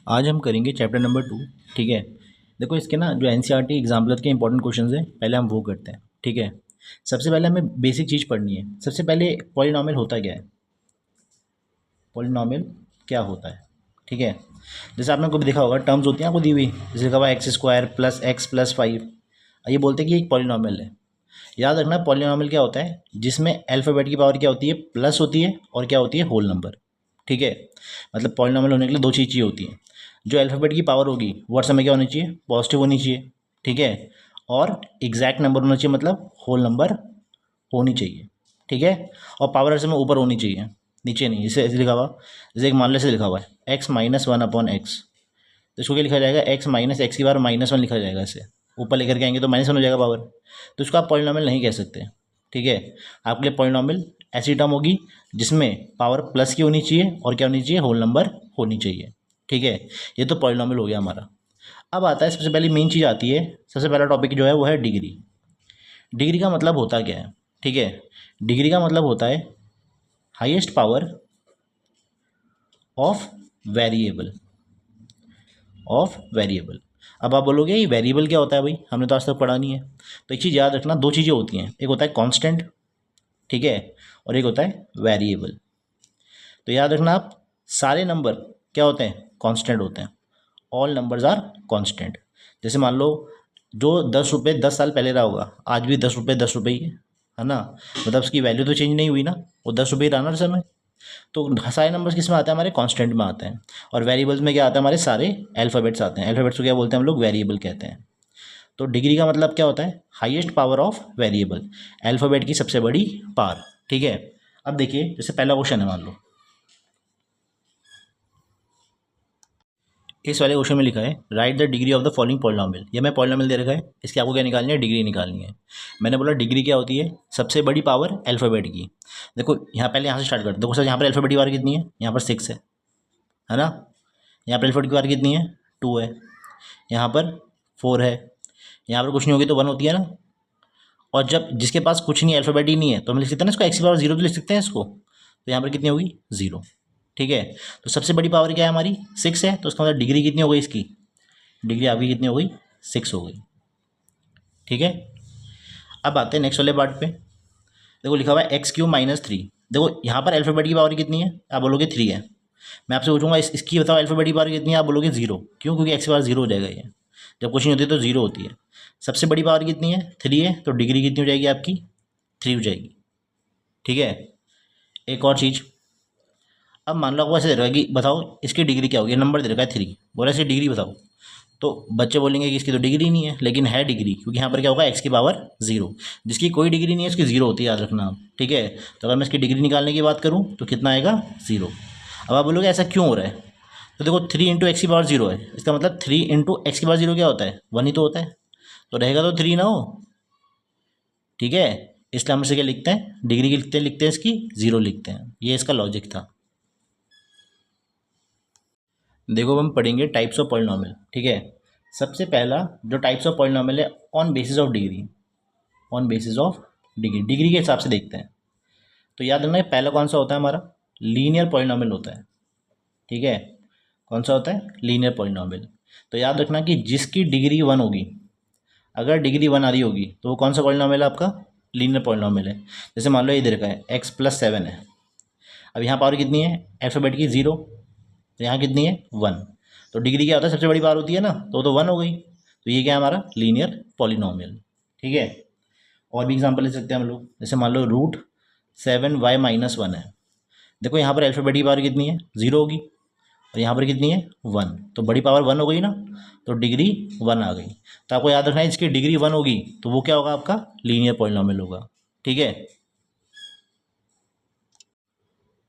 आज हम करेंगे चैप्टर नंबर 2। ठीक है। देखो इसके ना जो एनसीईआरटी एग्जाम्पलर के इंपॉर्टेंट क्वेश्चंस हैं, पहले हम वो करते हैं। ठीक है। सबसे पहले हमें बेसिक चीज़ पढ़नी है। सबसे पहले पॉलिनॉमियल होता क्या है, पॉलिनॉमियल क्या होता है। ठीक है। जैसे आपने कभी देखा होगा, टर्म्स होती हैं आपको दी हुई, जैसे लिखा हुआ x square plus x plus 5, ये बोलते हैं कि एक पॉलिनॉमियल है। याद रखना पॉलिनॉमियल क्या होता है, जिसमें अल्फ़ाबेट की पावर क्या होती है, प्लस होती है, और क्या होती है, होल नंबर। ठीक है। मतलब पॉलिनॉमियल होने के लिए दो चीज़ चाहिए होती है। जो अल्फ़ाबेट की पावर होगी वो हर समय क्या होनी चाहिए, पॉजिटिव होनी चाहिए। ठीक है। और एग्जैक्ट नंबर होना चाहिए, मतलब होल नंबर होनी चाहिए। ठीक है। और पावर हर समय ऊपर होनी चाहिए, नीचे नहीं। जैसे ऐसे लिखा हुआ, जैसे एक मान लो से लिखा हुआ है x minus one upon x, तो इसको क्या लिखा जाएगा, एक्स माइनस एक्स की बार माइनस वन लिखा जाएगा। इसे ऊपर लेकर के आएंगे तो माइनस वन हो जाएगा पावर, तो इसको आप पॉलिनॉमियल नहीं कह सकते। ठीक है। आपके लिए पॉलिनॉमियल ऐसी टर्म होगी जिसमें पावर प्लस की होनी चाहिए और क्या होनी चाहिए, होल नंबर होनी चाहिए। ठीक है। ये तो पॉलिनॉमियल हो गया हमारा। अब आता है सबसे पहली मेन चीज़ आती है, सबसे पहला टॉपिक जो है वो है डिग्री। डिग्री का मतलब होता क्या है। ठीक है। डिग्री का मतलब होता है highest power of variable, of variable. अब आप बोलोगे ये वेरिएबल क्या होता है भाई, हमने तो आज तक पढ़ा नहीं है। तो एक चीज़ याद रखना, दो चीज़ें होती हैं, एक होता है कांस्टेंट, ठीक है, और एक होता है वेरिएबल। तो याद रखना आप, सारे नंबर क्या होते हैं, कांस्टेंट होते हैं। All numbers are constant. जैसे मान लो जो 10 रुपये 10 साल पहले रहा होगा, आज भी 10 रुपये 10 रुपये ही है ना। मतलब उसकी वैल्यू तो चेंज नहीं हुई ना, वो 10 रुपये ही रहा ना हर समय। तो सारे नंबर्स किस में आते हैं, हमारे कांस्टेंट में आते हैं। और वेरिएबल्स में क्या आता है, हमारे सारे अल्फ़ाबेट्स आते हैं। अल्फ़ाबेट्स को क्या बोलते हैं हम लोग, वेरिएबल कहते हैं। तो डिग्री का मतलब क्या होता है, highest power of variable, alphabet की सबसे बड़ी पावर। ठीक है। अब देखिए जैसे पहला क्वेश्चन है, मान लो इस वाले क्वेश्चन में लिखा है right the degree of the following polynomial. ये मैं पॉलिनॉमियल दे रखा है, इसकी आपको क्या निकालनी है, डिग्री निकालनी है। मैंने बोला डिग्री क्या होती है, सबसे बड़ी पावर अल्फ़ाबेट की। देखो यहाँ पहले यहाँ से स्टार्ट करते, देखो सर यहाँ पर अल्फ़ाबेट की पावर कितनी है, यहाँ पर 6 है ना। यहाँ पर अल्फ़ाबेट की पावर कितनी है, 2 है। यहाँ पर 4 है। यहाँ पर कुछ नहीं होगी तो 1 होती है ना। और जब जिसके पास कुछ नहीं, अल्फ़ाबेट ही नहीं है, तो हम लिख सकते हैं ना इसको एक्स की पावर 0 तो लिख सकते हैं इसको। तो यहाँ पर कितनी होगी, 0। ठीक है। तो सबसे बड़ी पावर क्या है हमारी, 6 है, तो उसका मतलब डिग्री कितनी हो गई इसकी, डिग्री आपकी कितनी हो गई, 6 हो गई। ठीक है। अब आते हैं नेक्स्ट वाले पार्ट पे। देखो लिखा हुआ है x³ - 3। देखो यहाँ पर अल्फ़ाबेट की पावर कितनी है, आप बोलोगे 3 है। मैं आपसे पूछूंगा इसकी बताओ अल्फ़ाबेट की पावर कितनी है, आप बोलोगे 0। क्यों, क्योंकि एक्स की पावर 0 हो जाएगा, ये जब कुछ नहीं होती है तो 0 होती है। सबसे बड़ी पावर कितनी है, 3 है, तो डिग्री कितनी हो जाएगी आपकी, 3 हो जाएगी। ठीक है। एक और चीज़, अब मान लो आपको ऐसे दे रखा है कि बताओ इसकी डिग्री क्या होगी, नंबर दे रखा है 3, बोला इसकी डिग्री बताओ। तो बच्चे बोलेंगे कि इसकी तो डिग्री नहीं है, लेकिन है डिग्री, क्योंकि यहाँ पर क्या होगा, एक्स की पावर 0। जिसकी कोई डिग्री नहीं है उसकी 0 होती है, याद रखना आप। ठीक है। तो अगर मैं इसकी डिग्री निकालने की बात करूँ तो कितना आएगा, 0। अब आप बोलोगे ऐसा क्यों हो रहा है, तो देखो 3 इंटू एक्स की पावर 0 है, इसका मतलब 3 इंटू एक्स की पावर 0 क्या होता है, 1 ही तो होता है। तो रहेगा तो 3 ना हो। ठीक है। इसलिए हम इसे क्या लिखते हैं, डिग्री की लिखते हैं इसकी 0 लिखते हैं। ये इसका लॉजिक था। देखो अब हम पढ़ेंगे टाइप्स ऑफ पॉलिनॉमियल। ठीक है। सबसे पहला जो टाइप्स ऑफ पॉलिनॉमियल है, on basis of degree, on basis of degree, degree के हिसाब से देखते हैं। तो याद रखना पहला कौन सा होता है हमारा, लीनियर पॉलिनॉमियल होता है। ठीक है। कौन सा होता है, लीनियर पॉलिनॉमियल। तो याद रखना कि जिसकी डिग्री 1 होगी, अगर डिग्री 1 आ रही होगी तो वो कौन सा पॉलिनॉमियल है आपका, लीनियर पॉलिनॉमियल है। जैसे मान लो ये दे रखा है x+7 है। अब यहाँ पावर कितनी है, अल्फ़ाबेट की 0, तो यहाँ कितनी है, 1। तो डिग्री क्या होता है, सबसे बड़ी पावर होती है ना, तो वो तो 1 हो गई। तो ये क्या है हमारा लीनियर पॉलिनॉमियल। ठीक है। और भी एग्जांपल ले सकते हैं हम लोग, जैसे मान लो √7y - 1 है। देखो यहाँ पर अल्फ़ाबेट की पावर कितनी है, 0 होगी, और यहाँ पर कितनी है, 1। तो बड़ी पावर 1 हो गई ना, तो डिग्री 1 आ गई। तो आपको याद रखना है इसकी डिग्री 1 होगी तो वो क्या होगा, आपका लीनियर पॉलिनॉमियल होगा। ठीक है।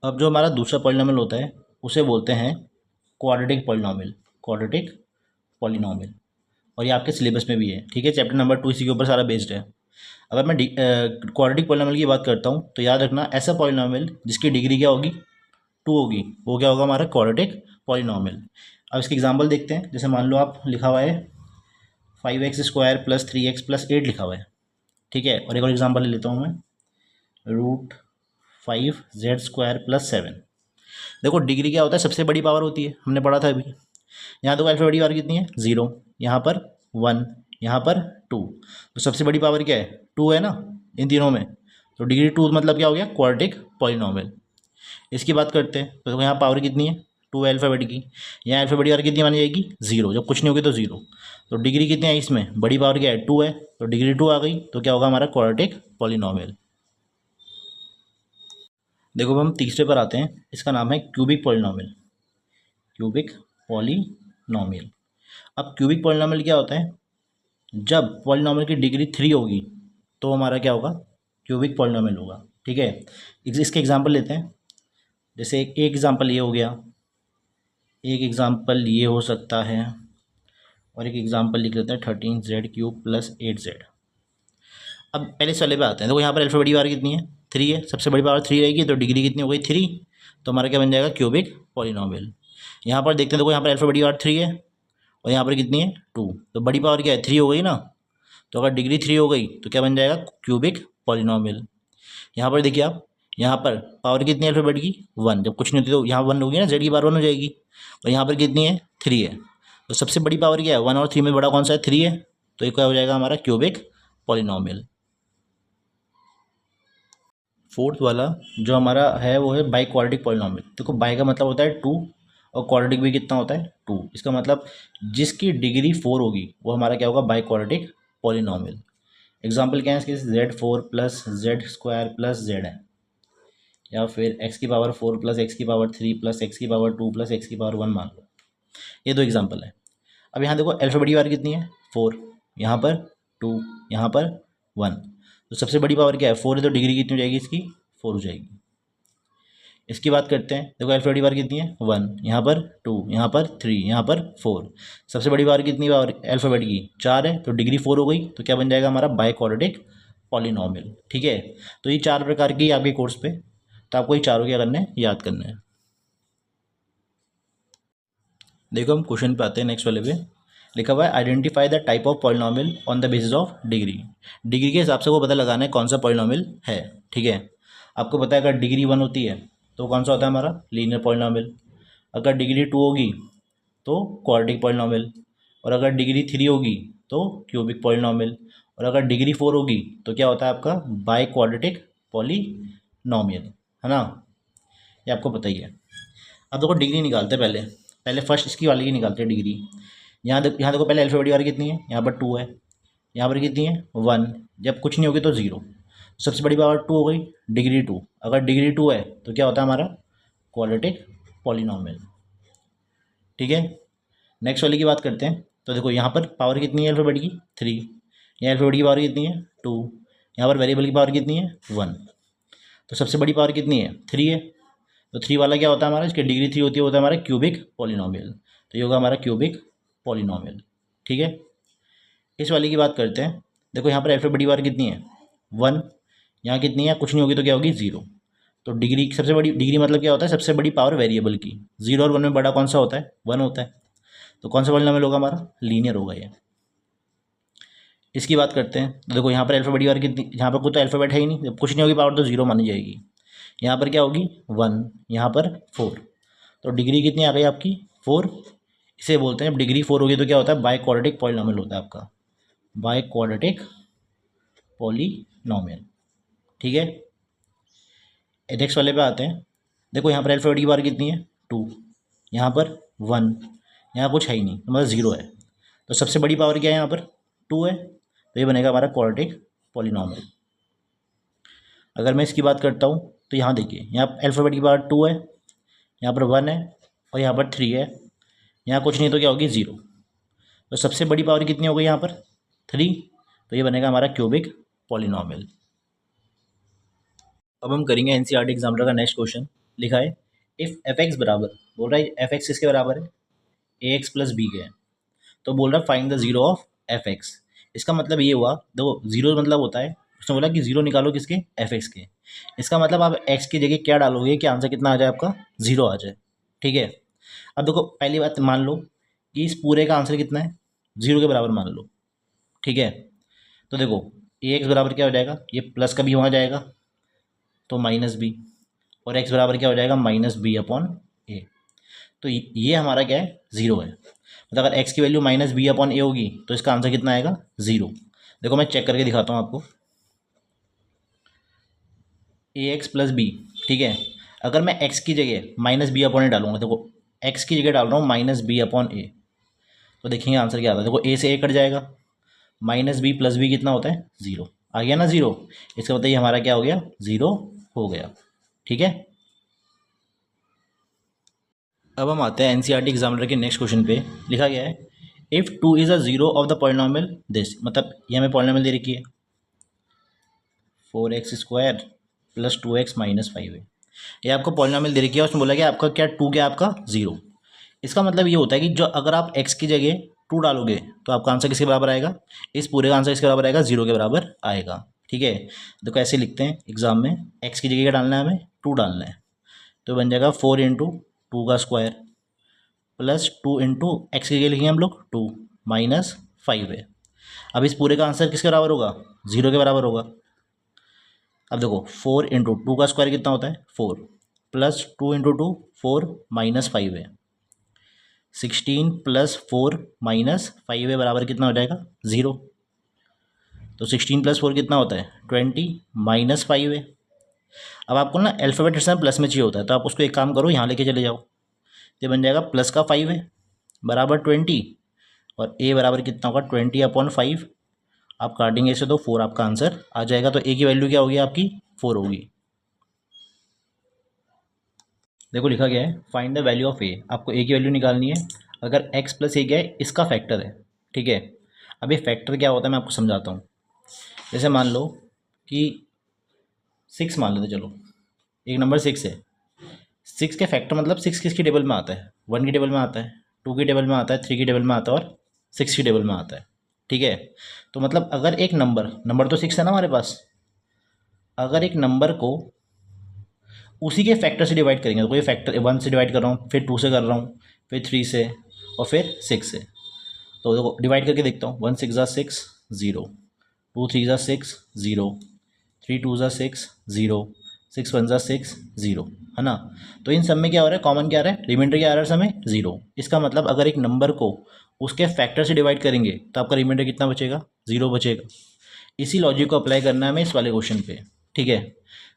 अब जो हमारा दूसरा पॉलिनॉमियल होता है उसे बोलते हैं क्वाड्रेटिक पॉलिनॉमियल, क्वाड्रेटिक पॉलिनॉमियल। और ये आपके सिलेबस में भी है। ठीक है। चैप्टर नंबर 2 इसी के ऊपर सारा बेस्ड है। अगर मैं क्वाड्रेटिक पॉलिनॉमियल की बात करता हूँ तो याद रखना ऐसा पॉलिनॉमियल जिसकी डिग्री क्या होगी, 2 होगी, वो क्या होगा हमारा क्वाड्रेटिक पॉलिनॉमियल। अब इसके एग्जांपल देखते हैं। जैसे मान लो आप लिखा हुआ है 5x² + 3x + 8 लिखा हुआ है। ठीक है। और एक और एग्जांपल ले लेता हूँ मैं, √5z² + 7। देखो डिग्री क्या होता है, सबसे बड़ी पावर होती है, हमने पढ़ा था अभी। यहाँ देखो अल्फ़ा बड़ी पावर कितनी है 0, यहाँ पर 1, यहाँ पर 2। तो सबसे बड़ी पावर क्या है 2 है ना इन तीनों में। तो डिग्री 2 मतलब क्या हो गया क्वाड्रेटिक पॉलिनॉमियल। इसकी बात करते हैं तो देखो यहाँ पावर कितनी है 2 अल्फ़ाबेट की। यहाँ अल्फ़ाबेट पावर कितनी मानी जाएगी 0, जब कुछ नहीं होगी तो 0। तो डिग्री कितनी है इसमें बड़ी पावर क्या है 2 है, तो डिग्री 2 आ गई, तो क्या होगा हमारा क्वाड्रेटिक पॉलिनॉमियल। देखो अब हम तीसरे पर आते हैं, इसका नाम है क्यूबिक पॉलिनॉमियल। Cubic polynomial. अब क्यूबिक पॉलिनॉमियल क्या होता है, जब पॉलिनॉमियल की डिग्री 3 होगी तो हमारा क्या होगा क्यूबिक पॉलिनॉमियल होगा। ठीक है, इसके एग्जांपल लेते हैं। जैसे एक एग्जांपल ये हो गया, एक एग्जांपल ये हो सकता है, और एक एग्जांपल लिख लेते हैं 13z³ + 8z। अब पहले इस वाले पे आते हैं। देखो यहाँ पर अल्फ़ा बड़ी पावर कितनी है 3 है, सबसे बड़ी पावर 3 रहेगी, तो डिग्री कितनी हो गई 3, तो हमारा क्या बन जाएगा क्यूबिक पॉलिनॉमियल। यहाँ पर देखते हैं, देखो यहाँ पर अल्फ़ा बड़ी पावर 3 है और यहाँ पर कितनी है 2, तो बड़ी पावर क्या है 3 हो गई ना, तो अगर डिग्री 3 हो गई तो क्या बन जाएगा क्यूबिक पॉलिनॉमियल। यहाँ पर देखिए आप, यहाँ पर पावर कितनी है अल्फ़ाबेट की 1, जब कुछ नहीं होती तो यहाँ 1 होगी ना, जेड की पावर 1 हो जाएगी। और यहाँ पर कितनी है 3 है, तो सबसे बड़ी पावर क्या है 1 और 3 में बड़ा कौन सा है 3 है, तो ये क्या हो जाएगा हमारा क्यूबिक पॉलिनॉमियल। फोर्थ वाला जो हमारा है वो है बाई क्वाड्रेटिक पॉलिनॉमियल। देखो बाई का मतलब होता है 2 और क्वाड्रेटिक भी कितना होता है 2। इसका मतलब जिसकी डिग्री 4 होगी वो हमारा क्या होगा बाई क्वाड्रेटिक पॉलिनॉमियल। एग्जाम्पल क्या है इसके, Z4 + Z² + Z है, या फिर x की पावर 4 + x की पावर 3 + x की पावर 2 + x की पावर 1 मान लो। ये दो एग्जाम्पल है। अब यहाँ देखो अल्फ़ा बड़ी पावर कितनी है 4, यहाँ पर 2, यहाँ पर 1, तो सबसे बड़ी पावर क्या है 4 है, तो डिग्री कितनी हो जाएगी इसकी 4 हो जाएगी। इसकी बात करते हैं, देखो अल्फ़ा बड़ी पावर कितनी है 1, यहाँ पर 2, यहाँ पर 3, यहाँ पर 4, सबसे बड़ी पावर कितनी पावर अल्फ़ाबेट की 4 है, तो डिग्री 4 हो गई, तो क्या बन जाएगा हमारा बाई क्वाड्रेटिक पॉलिनॉमियल। ठीक है, तो ये 4 प्रकार की आपके कोर्स पे, तो आपको ये चारों क्या करने हैं याद करने हैं। देखो हम क्वेश्चन पे आते हैं, नेक्स्ट वाले पे लिखा हुआ है identify the type of polynomial on the basis of degree. Degree के हिसाब से वो पता लगाना है कौन सा पॉलिनॉमियल है। ठीक है, आपको पता है अगर डिग्री 1 होती है तो कौन सा होता है हमारा लीनियर पॉलिनॉमियल, अगर डिग्री 2 होगी तो क्वाड्रेटिक पॉलिनॉमियल, और अगर डिग्री 3 होगी तो क्यूबिक पॉलिनॉमियल, और अगर डिग्री 4 होगी तो क्या होता है आपका बाई क्वाड्रेटिक पॉलिनॉमियल, है ना, ये आपको पता ही है। अब देखो डिग्री निकालते हैं, पहले पहले फर्स्ट इसकी वाली की निकालते हैं डिग्री। यहाँ देखो पहले अल्फ़ा बड़ी वाली कितनी है, यहाँ पर 2 है, यहाँ पर कितनी है 1, जब कुछ नहीं होगी तो 0, सबसे बड़ी पावर 2 हो गई, डिग्री 2, अगर डिग्री 2 है तो क्या होता है हमारा क्वाड्रेटिक पॉलिनॉमियल। ठीक है, नेक्स्ट वाली की बात करते हैं। तो देखो यहाँ पर पावर कितनी है अल्फ़ाबेट की 3, यहाँ अल्फ़ाबेट की पावर कितनी है 2, यहाँ पर वेरिएबल की पावर कितनी है 1, तो सबसे बड़ी पावर कितनी है 3 है, तो 3 वाला क्या होता है हमारा, इसकी डिग्री 3 होती है, होता है हमारा क्यूबिक पॉलिनॉमियल, तो ये होगा हमारा क्यूबिक पॉलिनॉमियल। ठीक है, इस वाली की बात करते हैं। देखो यहाँ पर अल्फ़ा बड़ी पावर कितनी है 1, यहाँ कितनी है कुछ नहीं होगी तो क्या होगी 0, तो डिग्री सबसे बड़ी डिग्री मतलब क्या होता है सबसे बड़ी पावर वेरिएबल की, 0 और 1 में बड़ा कौन सा होता है 1 होता है, तो कौन सा पॉलिनॉमियल होगा हमारा लीनियर होगा ये। इसकी बात करते हैं, तो देखो यहाँ पर अल्फ़ा बड़ी पावर कितनी, यहाँ पर कोई तो अल्फ़ाबेट है ही नहीं, जब कुछ नहीं होगी पावर तो 0 मानी जाएगी। यहाँ पर क्या होगी 1, यहाँ पर 4, तो डिग्री कितनी आ गई आपकी 4, इसे बोलते हैं जब डिग्री 4 होगी तो क्या होता है बाई क्वाड्रेटिक पॉलिनॉमियल होता है आपका, बाई क्वाड्रेटिक पॉलिनॉमियल। ठीक है, नेक्स्ट वाले पे आते हैं। देखो यहाँ पर अल्फ़ाबेट की पावर कितनी है 2, यहाँ पर 1, यहाँ कुछ है ही नहीं, मतलब 0 है, तो सबसे बड़ी पावर क्या है यहाँ पर 2 है, तो ये बनेगा हमारा क्वाड्रेटिक पॉलिनॉमियल। अगर मैं इसकी बात करता हूँ तो यहाँ देखिए, यहाँ अल्फ़ाबेट की पावर 2 है, यहाँ पर 1 है, और यहाँ पर 3 है, यहाँ कुछ नहीं तो क्या होगी 0, तो सबसे बड़ी पावर कितनी हो गई यहाँ पर 3, तो ये बनेगा हमारा क्यूबिक पॉलिनॉमियल। अब हम करेंगे एनसीईआरटी एग्जाम्पल का नेक्स्ट क्वेश्चन। लिखा है इफ़ एफ एक्स बराबर, बोल रहा है एफ एक्स किसके बराबर है ए एक्स प्लस बी के है, तो बोल रहा है find the zero of F x. इसका मतलब ये हुआ, देखो जीरो मतलब होता है, उसने बोला कि जीरो निकालो किसके एफ एक्स के, इसका मतलब आप एक्स की जगह क्या डालोगे कि आंसर कितना आ जाए आपका 0 आ जाए। ठीक है, अब देखो पहली बात मान लो कि इस पूरे का आंसर कितना है 0 के बराबर मान लो। ठीक है, तो देखो ए एक्स बराबर क्या हो जाएगा, ये प्लस का भी वहाँ जाएगा तो माइनस बी, और एक्स बराबर क्या हो जाएगा -b/a। तो ये हमारा क्या है, ज़ीरो है। मतलब अगर x की वैल्यू माइनस बी अपॉन ए होगी तो इसका आंसर कितना आएगा, ज़ीरो। देखो मैं चेक करके दिखाता हूँ आपको, ए एक्स प्लस बी, ठीक है। अगर मैं x की जगह माइनस बी अपॉन ए डालूंगा, देखो x की जगह डाल रहा हूँ माइनस बी अपॉन ए, तो देखेंगे आंसर क्या आता है। देखो a से a कट जाएगा, माइनस बी प्लस बी कितना होता है, ज़ीरो। आ गया ना ज़ीरो, इसका मतलब ये हमारा क्या हो गया, ज़ीरो हो गया, ठीक है। अब हम आते हैं एनसीईआरटी एग्जामिनर के नेक्स्ट क्वेश्चन पे। लिखा गया है if two is a zero of the polynomial this, मतलब ये हमें पॉलिनॉमियल दे रखी है 4x² प्लस 2x माइनस 5 है। ये आपको पॉलिनॉमियल दे रखी है, उसमें बोला कि आपका क्या, टू क्या आपका ज़ीरो। इसका मतलब ये होता है कि जो अगर आप x की जगह टू डालोगे तो आपका आंसर किसके बराबर आएगा, इस पूरे का आंसर किसके बराबर आएगा, ज़ीरो के बराबर आएगा, ठीक है। देखो ऐसे लिखते हैं एग्जाम में, x की जगह क्या डालना है, हमें टू डालना है, तो बन जाएगा 4 × 2 का स्क्वायर प्लस 2 × x की जगह लिखेंगे हम लोग टू माइनस 5 है। अब इस पूरे का आंसर किसके बराबर होगा, ज़ीरो के बराबर होगा। अब देखो 4 × 2 का स्क्वायर कितना होता है, 4 प्लस 2 × 2 4 माइनस 5 है, 16 प्लस 4 माइनस 5 है बराबर कितना हो जाएगा, ज़ीरो। तो 16 प्लस 4 कितना होता है, 20 माइनस 5 है। अब आपको ना अल्फ़ाबेट इस समय प्लस में चाहिए होता है, तो आप उसको एक काम करो, यहाँ लेके चले जाओ, ये बन जाएगा प्लस का 5 है बराबर 20, और ए बराबर कितना होगा 20/5। आप काटेंगे इसे तो 4 आपका आंसर आ जाएगा। तो ए की वैल्यू क्या होगी आपकी, 4 होगी। देखो लिखा गया है फाइंड द वैल्यू ऑफ ए, आपको ए की वैल्यू निकालनी है। अगर एक्स प्लस ए क्या है, इसका फैक्टर है, ठीक है। अब ये फैक्टर क्या होता है मैं आपको समझाता हूँ। जैसे मान लो कि 6 मान लेते, चलो एक नंबर 6 है, 6 के फैक्टर मतलब 6 किसकी टेबल में आता है, 1 की टेबल में आता है, 2 की टेबल में आता है, 3 की टेबल में आता है, और 6 की टेबल में आता है, ठीक है। तो मतलब अगर एक नंबर नंबर तो 6 है ना हमारे पास, अगर एक नंबर को उसी के फैक्टर से डिवाइड करेंगे, तो कोई फैक्टर 1 से डिवाइड कर रहा हूँ, फिर 2 से कर रहा हूँ, फिर 3 से, और फिर 6 से। तो देखो डिवाइड करके देखता हूँ, 1 6 ज़ा 6 0, 2 3 ज़ा 6 0, 3 2 ज़ा 6 0, 6 1 ज़ा 6 0, है ना। तो इन सब में क्या हो रहा है, कॉमन क्या आ रहा है, रिमाइंडर क्या आ रहा है समय, ज़ीरो। इसका मतलब अगर एक नंबर को उसके फैक्टर से डिवाइड करेंगे तो आपका रिमाइंडर कितना बचेगा, ज़ीरो बचेगा। इसी लॉजिक को अप्लाई करना है हमें इस वाले क्वेश्चन पे, ठीक है।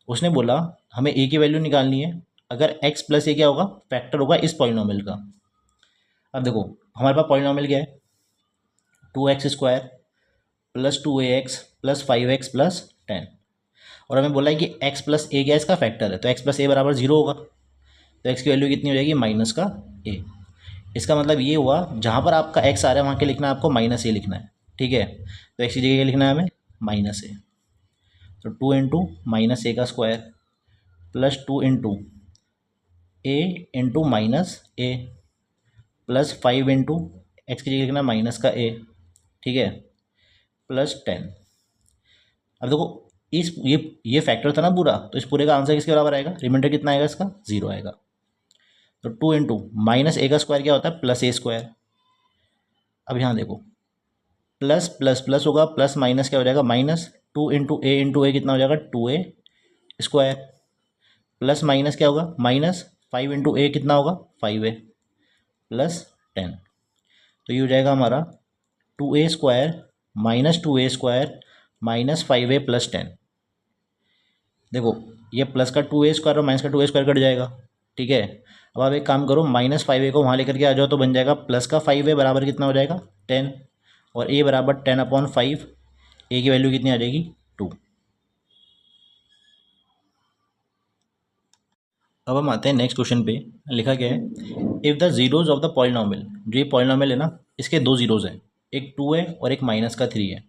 उसने बोला हमें ए की वैल्यू निकालनी है, अगर x प्लस ए क्या होगा, फैक्टर होगा इस पॉलिनॉमियल का। अब देखो हमारे पास पॉलिनॉमियल क्या है, 2x² plus 2ax plus 5x plus 10, और हमें बोला है कि x प्लस ए क्या है, इसका फैक्टर है, तो x प्लस ए बराबर ज़ीरो होगा, तो x की वैल्यू कितनी हो जाएगी, माइनस का a। इसका मतलब ये हुआ जहाँ पर आपका x आ रहा है वहाँ के लिखना है आपको माइनस ए लिखना है, ठीक है। तो x की जगह क्या लिखना है हमें, माइनस ए। तो 2 × -a² plus 2 × -a plus 5 x की जगह लिखना माइनस का a, ठीक है, प्लस 10। अब देखो इस ये फैक्टर था ना पूरा, तो इस पूरे का आंसर किसके बराबर आएगा, रिमाइंडर कितना आएगा इसका, ज़ीरो आएगा। तो 2 × -a² क्या होता है, +a²। अब यहाँ देखो प्लस प्लस प्लस होगा, प्लस माइनस क्या हो जाएगा, माइनस। 2 × a कितना हो जाएगा, 2a² प्लस माइनस क्या होगा, माइनस। 5 × a कितना होगा, 5a प्लस 10। तो ये हो जाएगा हमारा 2a² -2a² minus 5a plus 10। देखो ये प्लस का 2a² और माइनस का 2a² कट जाएगा, ठीक है। अब आप एक काम करो, -5a को वहाँ लेकर के आ जाओ, तो बन जाएगा प्लस का 5a बराबर कितना हो जाएगा, 10, और a बराबर 10/5। a की वैल्यू कितनी आ जाएगी, 2। अब हम आते हैं नेक्स्ट क्वेश्चन पे। लिखा गया है if the zeros of the polynomial, जो ये पॉलिनॉमियल है ना, इसके दो जीरोज हैं, एक 2 है और एक माइनस का 3 है।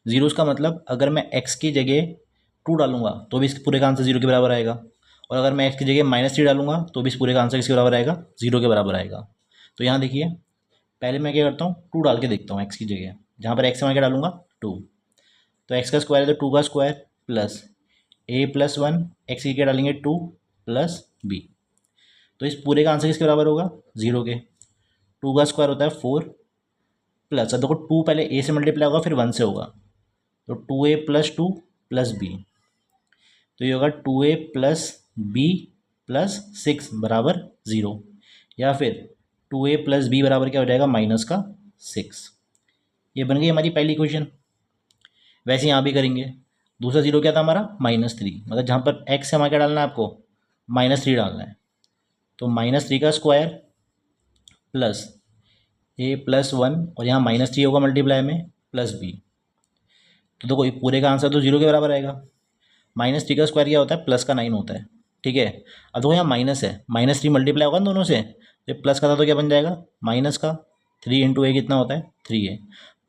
जीरोज का मतलब अगर मैं x की जगह 2 डालूंगा तो भी इस पूरे का आंसर जीरो के बराबर आएगा, और अगर मैं x की जगह -3 डालूंगा तो भी इस पूरे का आंसर किसके बराबर आएगा, जीरो के बराबर आएगा। तो यहाँ देखिए पहले मैं क्या करता हूँ, 2 डाल के देखता हूँ x की जगह, जहाँ पर x मैं क्या डालूंगा, 2। तो x का स्क्वायर है तो 2 का स्क्वायर प्लस a+1, x की क्या डालेंगे, 2 प्लस b। तो इस पूरे का आंसर किसके बराबर होगा, जीरो के। 2 का स्क्वायर होता है 4 प्लस, अब देखो 2 पहले a से मल्टीप्लाई होगा फिर 1 से होगा, तो 2a + 2 प्लस b, तो ये होगा 2a + b + 6 बराबर 0। या फिर 2a प्लस बी बराबर क्या हो जाएगा -6। ये बन गई हमारी पहली इक्वेशन। वैसे यहाँ भी करेंगे। दूसरा जीरो क्या था हमारा -3, मतलब जहाँ पर x है वहाँ क्या डालना है आपको -3 डालना है। तो -3 का स्क्वायर प्लस a प्लस 1 और यहाँ -3 होगा मल्टीप्लाई में प्लस b। तो देखो ये पूरे का आंसर तो जीरो के बराबर आएगा। -3 का स्क्वायर क्या होता है +9 होता है। ठीक है, अब देखो यहाँ माइनस है, -3 मल्टीप्लाई होगा ना दोनों से, तो प्लस का था तो क्या बन जाएगा माइनस का। 3 इंटू ए कितना होता है 3a,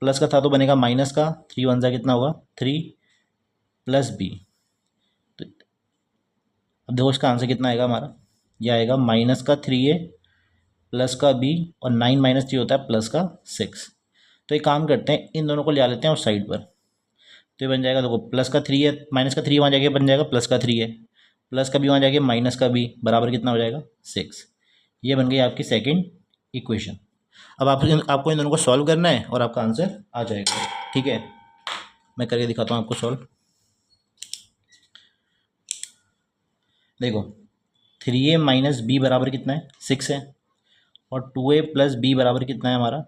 प्लस का था तो बनेगा माइनस का, 3 वन सा कितना होगा 3 प्लस बी। तो अब देखो इसका आंसर कितना आएगा हमारा, यह आएगा -3a प्लस का b और 9 -3 होता है +6। तो एक काम करते हैं इन दोनों को ले आ लेते हैं उस साइड पर। तो ये बन जाएगा देखो +3 है, -3 वहाँ जाके बन जाएगा +3 है, प्लस का भी वहाँ जाके -b बराबर कितना हो जाएगा 6। ये बन गई आपकी सेकंड इक्वेशन। अब आपको इन दोनों को सॉल्व करना है और आपका आंसर आ जाएगा। ठीक है, मैं करके दिखाता हूँ आपको सॉल्व। देखो 3a माइनस बी बराबर कितना है 6 है, और 2a प्लस बी बराबर कितना है हमारा,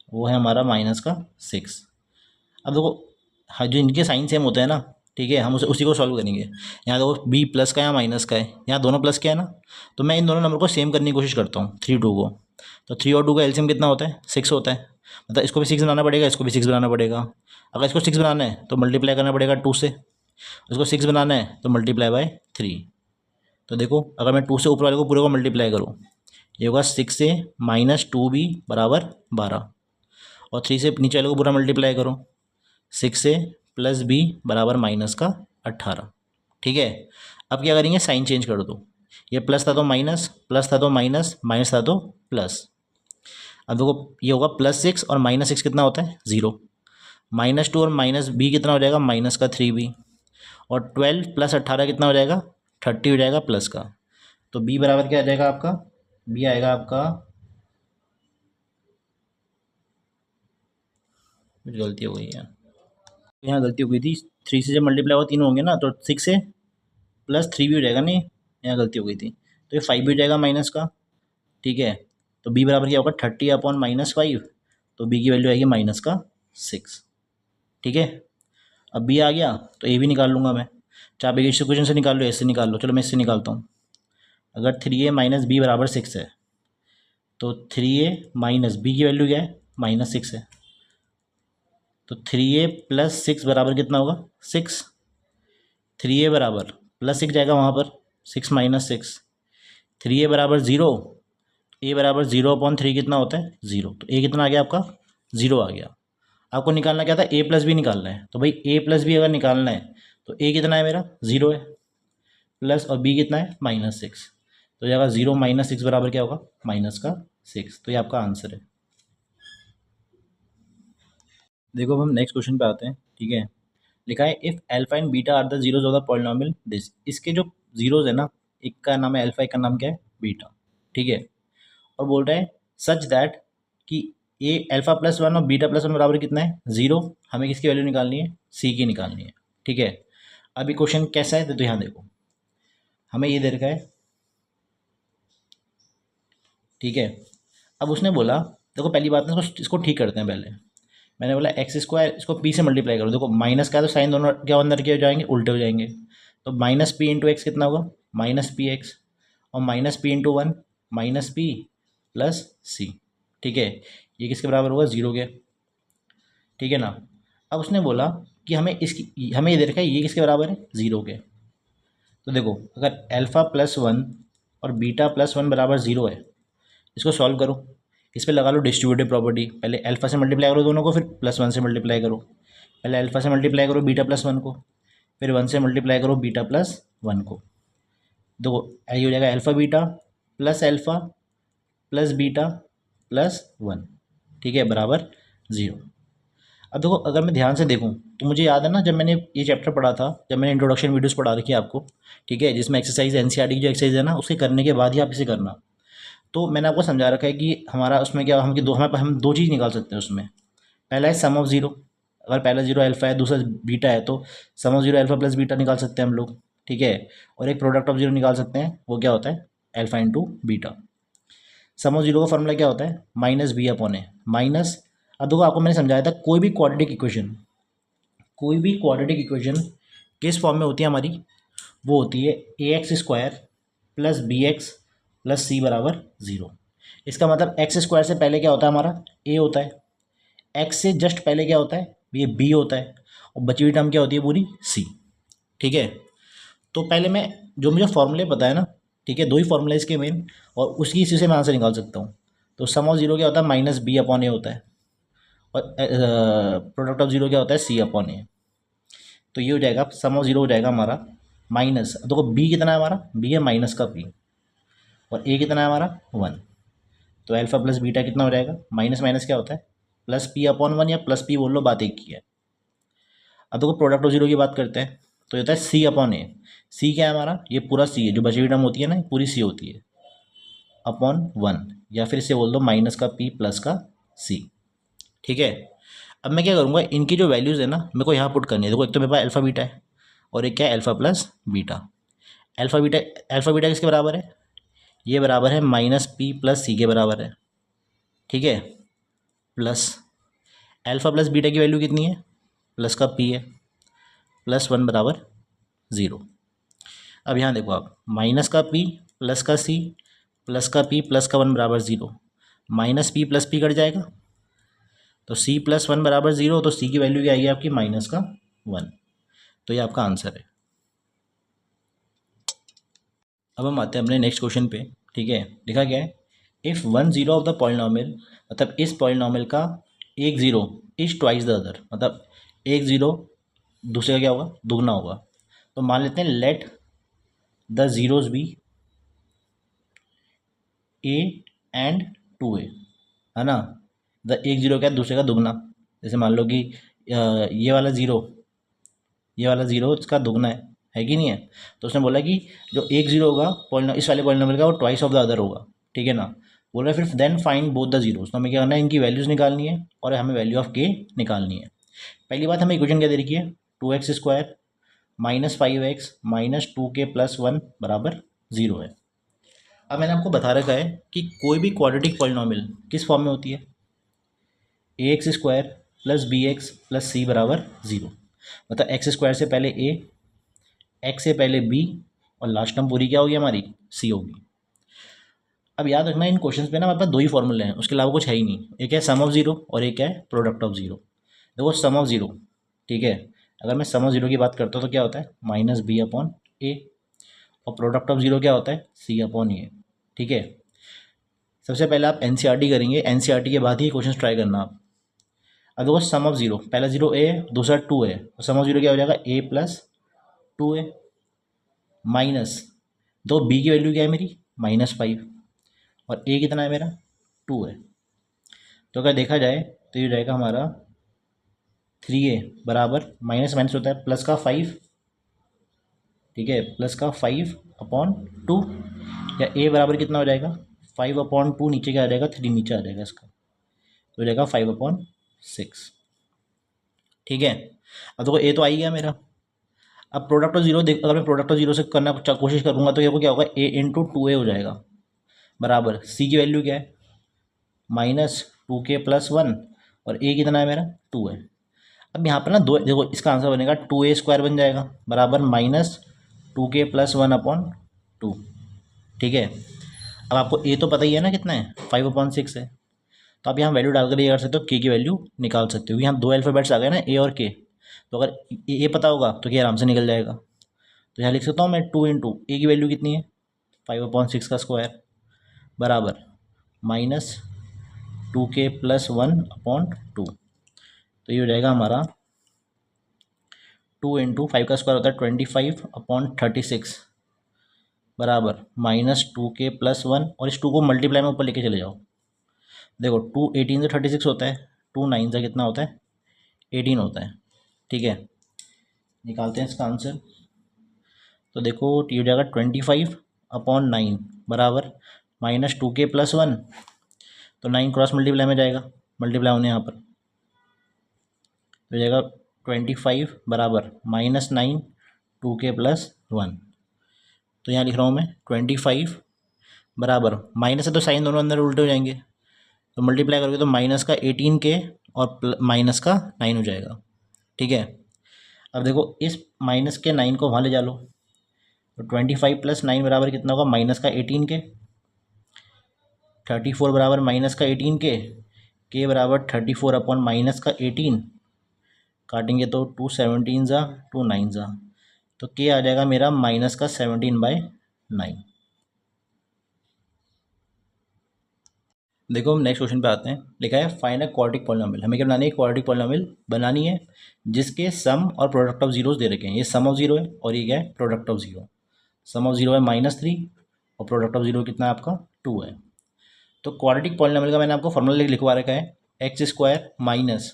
वो है हमारा -6। अब देखो हाँ, जो इनके साइन सेम होते हैं ना, ठीक है, हम उसी को सॉल्व करेंगे। यहाँ देखो b प्लस का या माइनस का है, यहाँ दोनों प्लस के है ना, तो मैं इन दोनों नंबर को सेम करने की कोशिश करता हूँ 3 2 को। तो 3 और 2 का एलसीएम कितना होता है 6 होता है, मतलब इसको भी 6 बनाना पड़ेगा, इसको भी 6 बनाना पड़ेगा। अगर इसको 6 बनाना है तो मल्टीप्लाई करना पड़ेगा 2 से, इसको 6 बनाना है तो मल्टीप्लाई बाय 3। तो देखो अगर मैं 2 से ऊपर वाले को पूरे को मल्टीप्लाई करूँ, ये होगा 6 से -2b बराबर 12, और 3 से नीचे वाले को पूरा मल्टीप्लाई करो, 6 से प्लस b बराबर -18। ठीक है, अब क्या करेंगे साइन चेंज कर दो, ये प्लस था तो माइनस, प्लस था तो माइनस, माइनस था तो प्लस। अब देखो ये होगा +6 और -6 कितना होता है 0, -2 और -b कितना हो जाएगा -3b, और 12 + 18 कितना हो जाएगा 30 हो जाएगा प्लस का। तो b बराबर क्या आ जाएगा आपका, b आएगा आपका, कुछ गलती हो गई है यहाँ गलती हो गई थी, 3 से जब मल्टीप्लाई हुआ 3 होंगे ना, तो 6 से +3 भी हो जाएगा, नहीं यहाँ गलती हो गई थी, तो ये 5 भी हो जाएगा माइनस का। ठीक है, तो b बराबर क्या होगा 30/-5, तो b की वैल्यू आएगी -6। ठीक है, अब b आ गया तो a भी निकाल लूँगा मैं, चाहे आप इस इक्वेशन से निकाल लो, इससे निकाल लो, चलो मैं इससे निकालता हूँ। अगर 3a माइनस बी बराबर 6 है, तो 3a माइनस बी की वैल्यू क्या है -6 है, तो 3a + 6 बराबर कितना होगा 6। 3a बराबर +6 जाएगा वहाँ पर, 6 - 6, 3a बराबर 0, a बराबर 0/3 कितना होता है 0, तो a कितना आ गया आपका 0 आ गया। आपको निकालना क्या था a + b निकालना है, तो भाई a + b अगर निकालना है तो a कितना है मेरा 0 है, प्लस और b कितना है -6, तो जाएगा 0 - 6 बराबर क्या होगा -6। तो ये आपका आंसर है। देखो अब हम नेक्स्ट क्वेश्चन पे आते हैं। ठीक है, लिखा है if alpha and beta are the zeros of the polynomial this, इसके जो जीरोज है ना, एक का नाम है अल्फा, एक का नाम क्या है बीटा। ठीक है, और बोल रहा है सच दैट कि ए अल्फा +1 और बीटा +1 बराबर कितना है 0, हमें किसकी वैल्यू निकालनी है सी की निकालनी है। ठीक है, अभी क्वेश्चन कैसा है तो यहाँ देखो, हमें ये दे रखा है। ठीक है, अब उसने बोला देखो पहली बात ना इसको ठीक करते हैं पहले। मैंने बोला x², इसको p से मल्टीप्लाई करो, देखो माइनस का है तो साइन दोनों क्या अंदर के हो जाएंगे उल्टे हो जाएंगे, तो -p × x कितना होगा -px, और -p × 1 -p + c। ठीक है, ये किसके बराबर होगा 0 के। ठीक है ना, अब उसने बोला कि हमें ये दे रखा है ये किसके बराबर है 0 के। तो देखो अगर अल्फा +1 और बीटा +1 बराबर 0 है, इसको सॉल्व करो, इस पर लगा लो डिस्ट्रीब्यूटिव प्रॉपर्टी, पहले अल्फा से मल्टीप्लाई करो दोनों को, फिर +1 से मल्टीप्लाई करो, पहले अल्फा से मल्टीप्लाई करो बीटा +1 को, फिर 1 से मल्टीप्लाई करो बीटा +1 को। देखो ये हो जाएगा alpha beta plus alpha plus beta +1। ठीक है, बराबर 0। अब देखो अगर मैं ध्यान से देखूं तो मुझे याद है ना, जब मैंने ये चैप्टर पढ़ा था, जब मैंने इंट्रोडक्शन वीडियोस पढ़ा रखी है आपको, ठीक है, जिसमें एक्सरसाइज एनसीईआरटी की जो एक्सरसाइज है ना, उसके करने के बाद ही आप इसे करना। तो मैंने आपको समझा रखा है कि हमारा उसमें क्या हम दो चीज़ निकाल सकते हैं उसमें। पहला है सम ऑफ ज़ीरो, अगर पहला जीरो अल्फा है दूसरा बीटा है तो sum of zero alpha plus beta निकाल सकते हैं हम लोग। ठीक है, और एक प्रोडक्ट ऑफ जीरो निकाल सकते हैं, वो क्या होता है alpha into beta. Sum of zero का फॉर्मूला क्या होता है, minus b upon a minus. अब देखो आपको मैंने समझाया था कोई भी क्वाड्रेटिक इक्वेशन किस फॉर्म में होती है हमारी, वो होती है a x square plus b x plus c बराबर ज़ीरो। इसका मतलब एक्स स्क्वायर से पहले क्या होता है हमारा, ए होता है, एक्स से जस्ट पहले क्या होता है, ये बी होता है, और बची हुई टर्म क्या होती है पूरी, सी। ठीक है, तो पहले मैं जो मुझे फॉर्मूले पता है ना, ठीक है, दो ही फॉर्मूले इसके मेन, और उसकी इसी से मैं आंसर निकाल सकता हूँ। तो सम ऑफ जीरो क्या होता है, माइनस बी अपॉन ए होता है, और प्रोडक्ट ऑफ जीरो क्या होता है, सी अपॉन ए। तो ये हो जाएगा, सम ऑफ जीरो हो जाएगा हमारा माइनस, देखो बी कितना है हमारा, बी है माइनस का पी, और ए कितना है हमारा 1। तो अल्फा प्लस बीटा कितना हो जाएगा, माइनस माइनस क्या होता है प्लस पी अपॉन 1, या प्लस पी बोल लो, बात एक ही है। अब देखो प्रोडक्ट ऑफ जीरो की बात करते हैं, तो ये होता है सी अपॉन ए। सी क्या है हमारा, ये पूरा सी है, जो बची हुई टर्म होती है ना पूरी सी होती है, अपॉन 1, या फिर इसे बोल दो माइनस का पी प्लस का सी। ठीक है, अब मैं क्या करूँगा, इनकी जो वैल्यूज़ है ना मेरे को यहाँ पुट करनी है। देखो एक तो मेरे पास अल्फ़ा बीटा है, और एक क्या है alpha plus beta. Alpha beta किसके बराबर है, ये बराबर है माइनस पी प्लस सी के बराबर है। ठीक है, प्लस अल्फ़ा प्लस बीटा की वैल्यू कितनी है, प्लस का पी है, प्लस 1 बराबर 0। अब यहाँ देखो आप, माइनस का पी प्लस का सी प्लस का पी प्लस का 1 बराबर 0, minus P plus P cut जाएगा, तो सी प्लस 1 बराबर 0, तो सी की वैल्यू क्या आएगी आपकी, माइनस का 1। तो ये आपका आंसर है। अब हम आते हैं अपने नेक्स्ट क्वेश्चन पे। ठीक है, लिखा क्या है, इफ़ 1 0 ऑफ द पॉलिनॉमियल, मतलब इस पॉलिनॉमियल का एक zero is twice the other, मतलब एक ज़ीरो दूसरे का क्या होगा, दुगना होगा। तो मान लेते हैं let the zeros be a and 2 a, है ना। एक ज़ीरो क्या है, दूसरे का दुगना। जैसे मान लो कि ये वाला ज़ीरो, ये वाला ज़ीरो इसका दुगना है कि नहीं है। तो उसने बोला कि जो एक ज़ीरो होगा इस वाले पॉलिनॉमियल का, वो ट्वाइस ऑफ द अदर होगा। ठीक है ना, बोल रहा है फिर then find both the zeros. तो हमें क्या करना है, इनकी वैल्यूज़ निकालनी है, और हमें वैल्यू ऑफ के निकालनी है। पहली बात हमें इक्वेशन क्या दे रखी है, 2x square minus 5x minus 2k plus 1 बराबर 0 है। अब मैंने आपको बता रखा है कि कोई भी क्वाड्रेटिक पॉलिनॉमियल किस फॉर्म में होती है, a x square plus b x plus c बराबर 0। मतलब एक्स स्क्वायर से पहले ए, एक्स से पहले बी, और लास्ट टर्म पूरी क्या होगी हमारी, सी होगी। अब याद रखना इन क्वेश्चंस पे ना हमारे पास दो ही फॉर्मूले हैं, उसके अलावा कुछ है ही नहीं। एक है सम ऑफ जीरो और एक है प्रोडक्ट ऑफ जीरो। देखो सम ऑफ जीरो, ठीक है, अगर मैं सम ऑफ जीरो की बात करता हूँ तो क्या होता है, माइनस बी अपॉन ए, और प्रोडक्ट ऑफ जीरो क्या होता है, सी अपॉन ए। ठीक है, सबसे पहले आप एनसीईआरटी करेंगे, एनसीईआरटी के बाद ही क्वेश्चन ट्राई करना आप। अब देखो सम ऑफ जीरो, पहला जीरो ए दूसरा 2 है, तो सम ऑफ जीरो क्या हो जाएगा, ए प्लस 2 ए माइनस, दो बी की वैल्यू क्या है मेरी, -5, और ए कितना है मेरा, 2 है। तो अगर देखा जाए तो ये रहेगा हमारा 3a बराबर माइनस माइनस होता है प्लस का 5। ठीक है, प्लस का 5 अपॉन 2, या a बराबर कितना हो जाएगा, 5 अपॉन 2, नीचे क्या आ जाएगा, 3 नीचे आ जाएगा इसका, तो हो जाएगा 5 अपॉन 6। ठीक है, अब देखो a तो आ ही गया मेरा। अब प्रोडक्ट ऑफ जीरो देख, अगर मैं प्रोडक्ट ऑफ जीरो से करना कोशिश करूँगा तो ये क्या होगा, a इंटू 2a हो जाएगा, बराबर c की वैल्यू क्या है, -2k प्लस 1, और a कितना है मेरा, 2 है। अब यहाँ पर ना दो, देखो इसका आंसर बनेगा 2a स्क्वायर बन जाएगा, बराबर -2k प्लस 1 अपॉन 2। ठीक है, अब आपको a तो पता ही है ना कितना है, 5 अपॉन 6 है। तो आप यहाँ वैल्यू डालकर ये कर सकते हो, k की वैल्यू निकाल सकते हो। यहाँ दो अल्फ़ाबेट्स आ गए ना, a और k, तो अगर a पता होगा तो k आराम से निकल जाएगा। तो यहाँ लिख सकता हूँ मैं 2 इंटू ए की वैल्यू कितनी है, 5 अपॉन 6 का स्क्वायर, बराबर -2k प्लस 1 अपॉन 2। तो ये हो जाएगा हमारा 2 इंटू 5 का स्क्वायर होता है 25 अपॉन 36, बराबर -2k प्लस 1, और इस 2 को मल्टीप्लाई में ऊपर लेके चले जाओ। देखो 2 18 से 36 होता है, 2 9 से कितना होता है, 18 होता है। ठीक है, निकालते हैं इसका आंसर। तो देखो ये हो जाएगा 25 अपॉन 9 बराबर -2k प्लस 1, तो 9 क्रॉस मल्टीप्लाई में जाएगा, मल्टीप्लाई होने यहाँ पर हो जाएगा 25 बराबर -9 2k प्लस 1। तो यहाँ लिख रहा हूँ मैं 25 बराबर माइनस है तो साइन दोनों अंदर उल्टे हो जाएंगे, तो मल्टीप्लाई करोगे तो माइनस का 18K और माइनस का 9 हो जाएगा। ठीक है, अब देखो इस माइनस के 9 को वहाँ ले जा लो, तो 25 + 9 बराबर कितना होगा, माइनस का 18K। 34 बराबर माइनस का 18K, के बराबर 34 अपॉन माइनस का 18, काटेंगे तो 2 17 ज़ा 2 9 ज़ा, तो के आ जाएगा मेरा माइनस का 17/9। देखो हम नेक्स्ट क्वेश्चन पे आते हैं। लिखा है फाइंड अ क्वाड्रेटिक पॉलिनोमियल। हमें क्या बनानी है, क्वाड्रेटिक पॉलिनोमियल बनानी है जिसके सम और प्रोडक्ट ऑफ जीरोस दे रखे हैं। ये सम ऑफ जीरो है और ये क्या है, product of zero. Sum of zero है -3 और प्रोडक्ट ऑफ जीरो कितना है आपका 2 है। तो क्वाड्रेटिक पॉलिनोमियल का मैंने आपको फॉर्मूला लिखवा रखा है, x² minus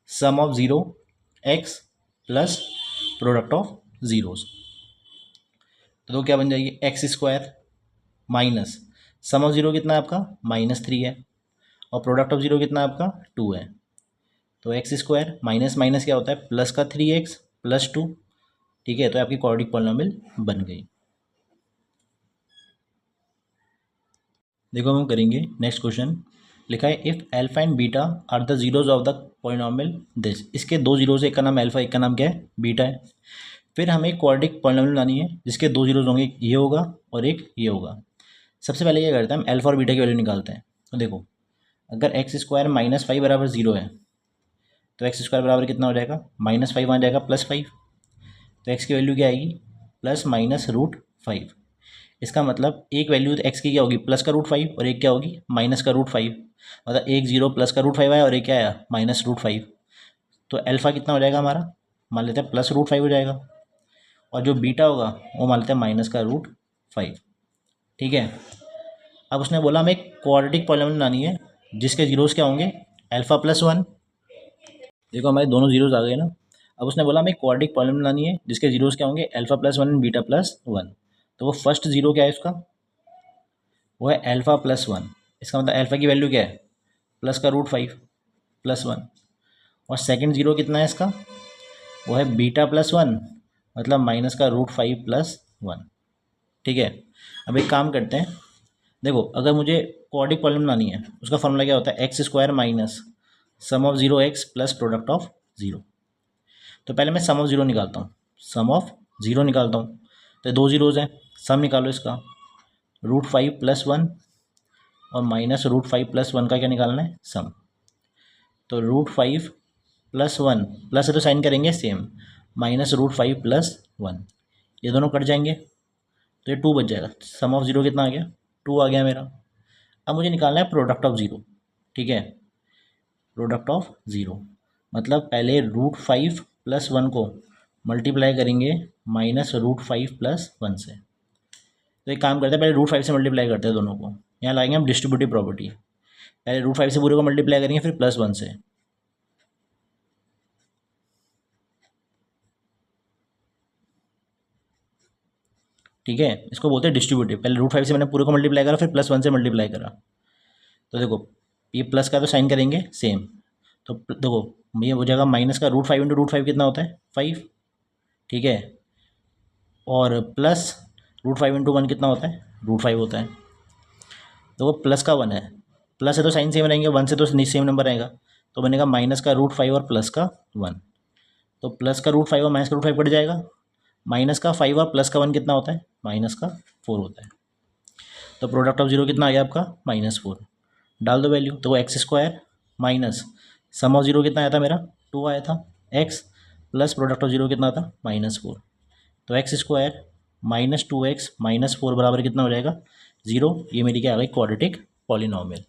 sum of zero x plus product of zeros. तो क्या बन जाएगी, x² minus sum of zero कितना है आपका -3 है और प्रोडक्ट ऑफ जीरो कितना है आपका 2 है। तो x² माइनस माइनस क्या होता है, प्लस का 3x + 2। ठीक है, तो आपकी क्वाड्रेटिक पॉलिनोमियल बन गई। देखो हम करेंगे नेक्स्ट क्वेश्चन। लिखा है if alpha and beta are the zeros of the polynomial this. इसके दो जीरोज है, एक का नाम अल्फा एक का नाम क्या है बीटा है। फिर हमें क्वाड्रेटिक पॉलिनोमियल बनानी है जिसके दो जीरोज होंगे, एक ये होगा और एक ये होगा। सबसे पहले क्या करते हैं, हम अल्फा और बीटा की वैल्यू निकालते हैं। तो देखो अगर x² - 5 बराबर 0 है तो x² बराबर कितना हो जाएगा, -5 आ जाएगा +5। तो x की वैल्यू क्या आएगी, ±√5। इसका मतलब एक वैल्यू x की क्या होगी, प्लस का √5 और एक क्या होगी माइनस का √5। मतलब एक 0 प्लस का √5 आया और एक क्या आया -√5। तो अल्फा कितना हो जाएगा हमारा, मान लेते हैं +√5 हो जाएगा, और जो बीटा होगा वो मान लेते हैं माइनस का √5। ठीक है, अब उसने बोला हमें क्वाड्रेटिक पॉलिनोमियल बनानी है जिसके जीरोस क्या होंगे, अल्फा +1। देखो हमारे दोनों जीरोस आ गए ना। अब उसने बोला हमें क्वाड्रेटिक पॉलिनोमियल बनानी है जिसके जीरोस क्या होंगे, अल्फा +1 बीटा +1। तो वो फर्स्ट जीरो क्या है उसका, वो है अल्फा +1। इसका मतलब अल्फा की वैल्यू क्या है, प्लस का √5 +1। और सेकंड जीरो कितना है इसका, वो है बीटा +1 मतलब माइनस का √5 +1। ठीक है, अब एक काम करते हैं। देखो अगर मुझे क्वाड्रेटिक पॉलिनोमियल बनानी है उसका फॉर्मूला क्या होता है, x² minus sum of 0x plus product of 0। तो पहले मैं सम ऑफ 0 निकालता हूँ, सम ऑफ 0 निकालता हूँ। तो दो जीरोज़ हैं, सम निकालो इसका, √5 + 1 और माइनस √5 + 1 का क्या निकालना है, सम। तो √5 + 1 प्लस है तो साइन करेंगे सेम, -√5 + 1, ये दोनों कट जाएंगे तो ये 2 बच जाएगा। सम ऑफ 0 कितना आ गया, 2 आ गया मेरा। अब मुझे निकालना है प्रोडक्ट ऑफ 0। ठीक है, प्रोडक्ट ऑफ 0 मतलब पहले √5 + 1 को मल्टीप्लाई करेंगे -√5 + 1 से। तो एक काम करते हैं, पहले √5 से मल्टीप्लाई करते हैं दोनों को। यहाँ लाएंगे हम डिस्ट्रीब्यूटिव प्रॉपर्टी, पहले √5 से पूरे को मल्टीप्लाई करेंगे फिर +1 से। ठीक है, इसको बोलते हैं डिस्ट्रीब्यूटिव। पहले √5 से मैंने पूरे को मल्टीप्लाई करा फिर +1 से मल्टीप्लाई करा। तो देखो ये प्लस का तो साइन करेंगे सेम, तो देखो ये हो जाएगा माइनस का √5 × √5 कितना होता है 5। ठीक है, और प्लस √5 × 1 कितना होता है √5 होता है। तो वो प्लस का 1 है, प्लस है तो साइन सेम रहेंगे, 1 से तो सेम नंबर आएगा, तो बनेगा माइनस का √5 और प्लस का 1। तो प्लस का √5 और माइनस का √5 कट जाएगा, माइनस का 5 और प्लस का 1 कितना होता है -4 होता है। तो प्रोडक्ट ऑफ 0 कितना आ गया आपका -4। डाल दो वैल्यू, तो वो x² माइनस सम ऑफ 0 कितना आया था मेरा 2 आया था, x प्लस प्रोडक्ट ऑफ 0 कितना था -4। तो x² - 2x - 4 बराबर कितना हो जाएगा 0। ये मेरी क्या आ गई क्वाड्रेटिक पॉलिनोमियल।